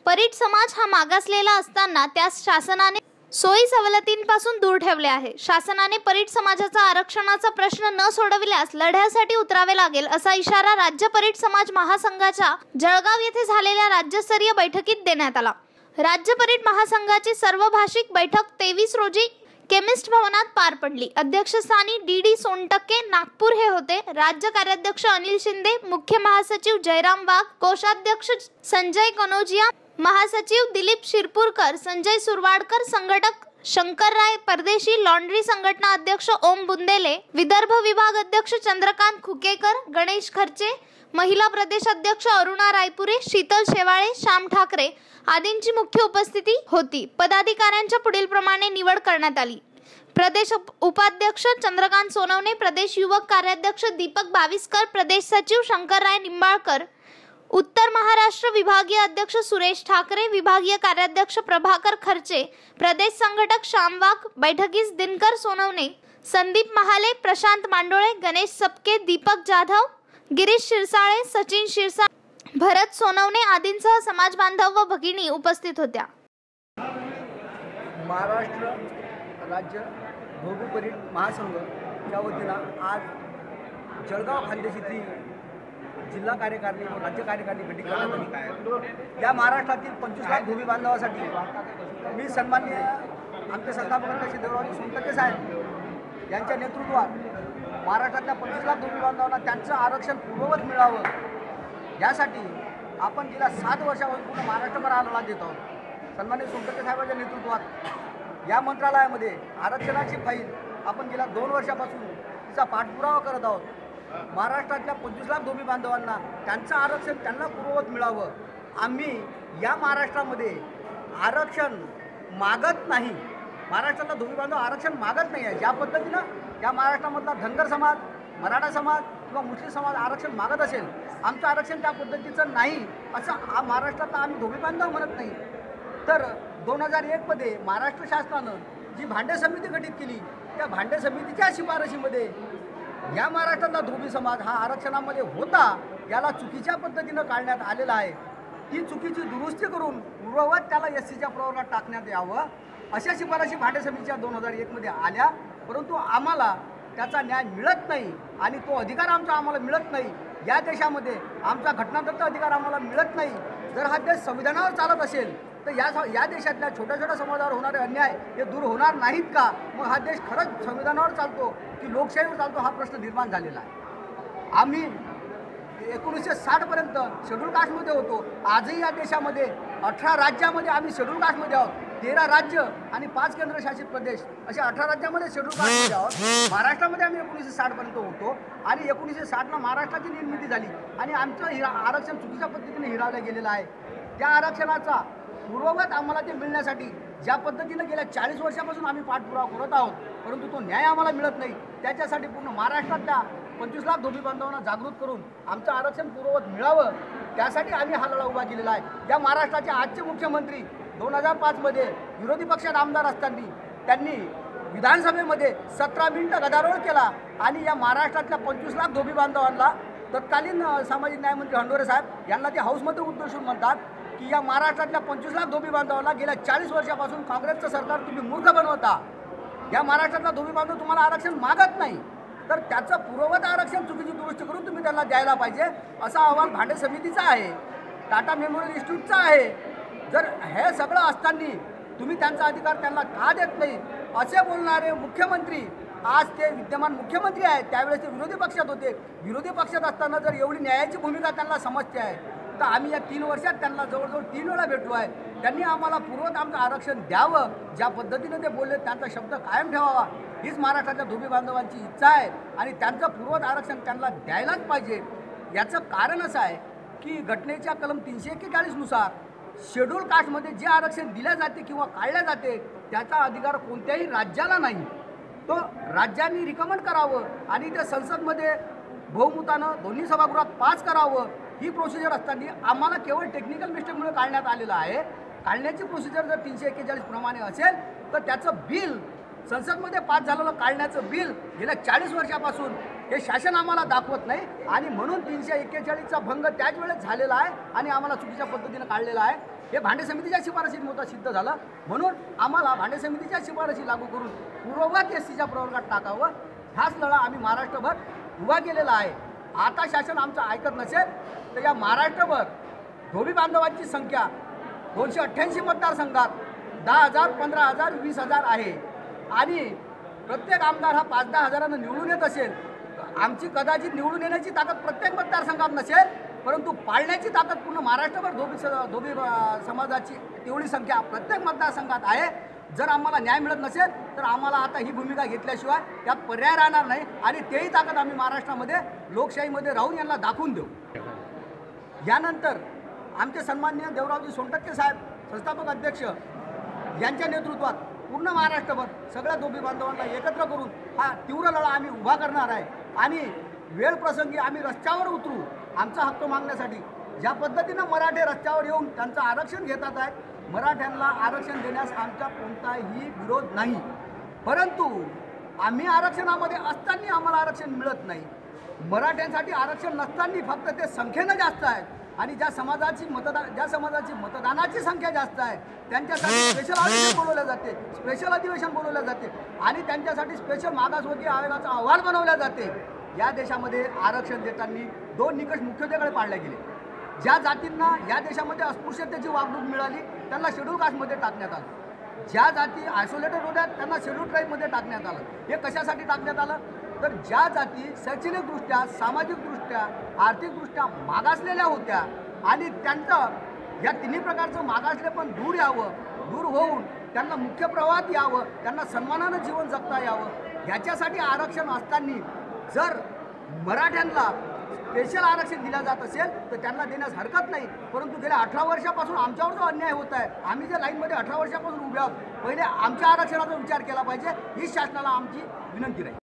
परीट समाज हा मागासलेला असताना त्यास शासनाने सोयी सवलतींपासून दूर ठेवले आहे। शासनाने परीट समाजाचा आरक्षणाचा प्रश्न न सोडविल्यास लढ्यासाठी उतरावे लागेल असा इशारा राज्य परीट समाज महासंघाच्या जळगाव येथे झालेल्या राज्यस्तरीय बैठकीत देण्यात आला। राज्य परीट महासंघाची सर्वभाषिक बैठक 23 रोजी केमिस्ट भवनात पार पडली। अध्यक्षस्थानी डी सोनटक्के नागपूर हे होते। राज्य कार्याध्यक्ष अनिल शिंदे, मुख्य महासचिव जयराम वाघ, कोषाध्यक्ष संजय कनोजिया, महासचिव दिलीप शिरपूरकर, संजय सुरवाडकर, संघटक शंकरराय परदेशी, लॉन्ड्री संघटना अध्यक्ष ओम बुंदेले, विदर्भ विभाग अध्यक्ष चंद्रकांत खुकेकर, गणेश खर्चे, महिला प्रदेश अध्यक्ष अरुणा रायपुरे, शीतल शेवाळे, श्याम ठाकरे आदींची मुख्य उपस्थिती होती। पदाधिकाऱ्यांच्या पुढील प्रमाणे निवड करण्यात आली। प्रदेश उपाध्यक्ष चंद्रकांत सोनवणे, प्रदेश युवक कार्याध्यक्ष दीपक बाविस्कर, प्रदेश सचिव शंकरराय निंबाळकर, उत्तर महाराष्ट्र विभागीय अध्यक्ष सुरेश ठाकरे, विभागीय कार्याध्यक्ष प्रभाकर खर्चे, प्रदेश संघटक श्याम वाघ, बैठकीस दिनकर सोनवणे, संदीप महाले, प्रशांत मांडोळे, गणेश सपके, दीपक जाधव, गिरीश शिरसाळे, सचिन शिरसाळे, भरत सोनवणे आदींसह समाज बांधव व भगिनी उपस्थित होत्या। महाराष्ट्र राज्य धोबी परीट महासंघाच्या वतीनं आज जळगाव खानदेश येथील जिल्हा कार्यकारिणी व राज्य कार्यकारिणी बैठक करण्यात आली। या महाराष्ट्रातील 25 लाख धोबी बांधवासाठी मी सन्माननीय आमचे संस्थापक अध्यक्ष देवराजी सोनटक्के साहेब यांच्या नेतृत्वात महाराष्ट्रातल्या 25 लाख धोबी बांधवांना त्यांचं आरक्षण पूर्ववत मिळावं यासाठी आपण गेल्या 7 वर्षापासून पूर्ण महाराष्ट्रभर आंदोलन देत आहोत। सन्माननीय सोनटक्के साहेबांच्या नेतृत्वात या मंत्रालयामध्ये आरक्षणाची फाईल आपण गेल्या 2 वर्षापासून तिचा पाठपुरावा करत आहोत। महाराष्ट्रातल्या 25 लाख धोबी बांधवांना त्यांचं आरक्षण त्यांना पूर्ववत मिळावं। आम्ही या महाराष्ट्रामध्ये आरक्षण मागत नाही। महाराष्ट्रातला धोबी बांधव आरक्षण मागत नाही आहे। ज्या पद्धतीनं या महाराष्ट्रामधला धनगर समाज, मराठा समाज किंवा मुस्लिम समाज आरक्षण मागत असेल, आमचं आरक्षण त्या पद्धतीचं नाही असं महाराष्ट्रातला आम्ही धोबी बांधव म्हणत नाही। तर 2001 मध्ये महाराष्ट्र शासनानं जी भांडे समिती गठीत केली, त्या भांडे समितीच्या शिफारशीमध्ये या महाराष्ट्रातला धोबी समाज हा आरक्षणामध्ये होता, याला चुकीच्या पद्धतीनं काढण्यात आलेला आहे। ती चुकीची दुरुस्ती करून पूर्ववत त्याला SCच्या प्रवर्गात टाकण्यात यावं अशा शिफारशी भांडे समितीच्या 2001 मध्ये आल्या, परंतु आम्हाला त्याचा न्याय मिळत नाही आणि तो अधिकार आम्हाला मिळत नाही। या देशामध्ये आमचा घटनादत्त अधिकार आम्हाला मिळत नाही। जर हा देश संविधानावर चालत असेल तर या देशातल्या छोट्या छोट्या समाजावर होणारे अन्याय हे दूर होणार नाहीत का? मग हा देश खरंच संविधानावर चालतो की लोकशाहीवर चालतो हा प्रश्न निर्माण झालेला आहे। आम्ही 1960 पर्यंत शेड्यूल कास्टमध्ये होतो। आजही या देशामध्ये 18 राज्यामध्ये आम्ही शेड्यूल कास्टमध्ये आहोत। 13 राज्य आणि 5 केंद्रशासित प्रदेश अशा 18 राज्यामध्ये शेड्यूल कास्टमध्ये आहोत। महाराष्ट्रामध्ये आम्ही 1960 पर्यंत होतो आणि 1960ला महाराष्ट्राची निर्मिती झाली आणि आमचं आरक्षण चुकीच्या पद्धतीने हिरावलं गेलेलं आहे। त्या आरक्षणाचा पूर्ववत आम्हाला ते मिळण्यासाठी ज्या पद्धतीनं गेल्या 40 वर्षापासून आम्ही पाठपुरावा करत आहोत, परंतु तो न्याय आम्हाला मिळत नाही। त्याच्यासाठी पूर्ण महाराष्ट्रातल्या 25 लाख धोबी बांधवांना जागृत करून आमचं आरक्षण पूर्ववत मिळावं त्यासाठी आम्ही हा लढा उभा केलेला आहे। या महाराष्ट्राचे आजचे मुख्यमंत्री 2005 मध्ये विरोधी पक्षात आमदार असताना त्यांनी विधानसभेमध्ये 17 मिनिटं गदारोळ केला आणि या महाराष्ट्रातल्या 25 लाख धोबी बांधवांना तत्कालीन सामाजिक न्यायमंत्री हंडोरे साहेब यांना ते हाऊसमध्ये उद्देशून म्हणतात की या महाराष्ट्रातल्या 25 लाख धोबी बांधवांना गेल्या 40 वर्षापासून काँग्रेसचं सरकार तुम्ही मूर्ख बनवता। या महाराष्ट्रातला धोबी बांधव तुम्हाला आरक्षण मागत नाही, तर त्याचं पूर्ववत आरक्षण चुकीची दुरुस्ती करून तुम्ही त्यांना द्यायला पाहिजे असा अहवाल भांडे समितीचा आहे, टाटा मेमोरियल इन्स्टिट्यूटचा आहे। जर हे सगळं असताना तुम्ही त्यांचा अधिकार त्यांना का देत नाही असे बोलणारे मुख्यमंत्री आज ते विद्यमान मुख्यमंत्री आहेत, त्यावेळेस ते विरोधी पक्षात होते। विरोधी पक्षात असताना जर एवढी न्यायाची भूमिका त्यांना समजते आहे तर आम्ही या 3 वर्षात त्यांना जवळजवळ 3 वेळा भेटलो आहे। त्यांनी आम्हाला पूर्वत आमचं आरक्षण द्यावं, ज्या पद्धतीने ते बोलले त्यांचा शब्द कायम ठेवावा हीच महाराष्ट्रातल्या धोबी बांधवांची इच्छा आहे आणि त्यांचं पूर्वत आरक्षण त्यांना द्यायलाच पाहिजे। याचं कारण असं आहे की घटनेच्या कलम 341 नुसार शेड्यूल कास्टमध्ये जे आरक्षण दिले जाते किंवा काढले जाते त्याचा अधिकार कोणत्याही राज्याला नाही। तो राज्यांनी रिकमेंड करावं आणि ते संसदमध्ये बहुमतानं दोन्ही सभागृहात पास करावं ही प्रोसिजर असताना आम्हाला केवळ टेक्निकल मिस्टेकमुळे काढण्यात आलेलं आहे। काढण्याची प्रोसिजर जर 341 प्रमाणे असेल तर त्याचं बिल संसदमध्ये पास झालेलं काढण्याचं बिल गेल्या 40 वर्षापासून हे शासन आम्हाला दाखवत नाही आणि म्हणून 341चा भंग त्याच वेळेस झालेला आहे आणि आम्हाला चुकीच्या पद्धतीने काढलेला आहे। हे भांडे समितीच्या शिफारशीमुळे सिद्ध झालं. म्हणून आम्हाला भांडे समितीच्या शिफारशी लागू करून पूर्ववत एसटीच्या प्रवर्गात टाकावं. हाच लढा आम्ही महाराष्ट्रभर उभा केलेला आहे. आता शासन आमचं ऐकत नसेल तर या महाराष्ट्रभर धोबी बांधवांची संख्या 288 मतदारसंघात 10,000, 15,000, 20,000 आहे आणि प्रत्येक आमदार हा 5-10 हजारांना निवडून येत असेल. आमची कदाचित निवडून येण्याची ताकद प्रत्येक मतदारसंघात नसेल, परंतु पाळण्याची ताकद पूर्ण महाराष्ट्रभर धोबी समाजाची तेवढी संख्या प्रत्येक मतदारसंघात आहे. जर आम्हाला न्याय मिळत नसेल तर आम्हाला आता ही भूमिका घेतल्याशिवाय त्यात पर्याय राहणार नाही आणि तेही ताकद आम्ही महाराष्ट्रामध्ये लोकशाहीमध्ये राहून यांना दाखवून देऊ. यानंतर आमचे सन्माननीय देवरावजी सोनटक्के साहेब संस्थापक अध्यक्ष यांच्या नेतृत्वात पूर्ण महाराष्ट्रभर सगळ्या धोबी बांधवांना एकत्र करून हा तीव्र लढा आम्ही उभा करणार आहे आणि वेळ प्रसंगी आम्ही रस्त्यावर उतरू आमचा हक्क मागण्यासाठी. ज्या पद्धतीनं मराठे रस्त्यावर येऊन त्यांचं आरक्षण घेतात आहे, मराठ्यांना आरक्षण देण्यास आमचा कोणताही विरोध नाही, परंतु आम्ही आरक्षणामध्ये असताना आम्हाला आरक्षण मिळत नाही. मराठ्यांसाठी आरक्षण नसताना फक्त ते संख्येनं जास्त आहे आणि ज्या समाजाची मतदानाची संख्या जास्त आहे त्यांच्यासाठी स्पेशल अधिवेशन बोलवले जाते, स्पेशल अधिवेशन बोलवले जाते आणि त्यांच्यासाठी स्पेशल मागासवर्गीय आयोगाचा अहवाल बनवला जाते. या देशामध्ये आरक्षण देताना 2 निकष मुख्यत्वेकडे पाळले गेले. ज्या जातींना या देशामध्ये अस्पृश्यतेची वागणूक मिळाली त्यांना शेड्यूल कास्टमध्ये टाकण्यात आलं. ज्या जाती आयसोलेटेड होत्या त्यांना शेड्यूल ट्राईबमध्ये टाकण्यात आलं. हे कशासाठी टाकण्यात आलं तर ज्या जाती शैक्षणिकदृष्ट्या, सामाजिकदृष्ट्या, आर्थिकदृष्ट्या मागासलेल्या होत्या आणि त्यांचं या तिन्ही प्रकारचं मागासले पण दूर होऊन त्यांना मुख्य प्रवाहात यावं, त्यांना सन्मानानं जीवन जगता यावं, ह्याच्यासाठी आरक्षण असताना जर मराठ्यांना स्पेशल आरक्षण दिलं जात असेल तर त्यांना देण्यास हरकत नाही. परंतु गेल्या 18 वर्षापासून आमच्यावर जो अन्याय होत आहे, आम्ही ज्या लाईनमध्ये 18 वर्षापासून उभे आहोत, पहिले आमच्या आरक्षणाचा विचार केला पाहिजे, ही शासनाला आमची विनंती राहील.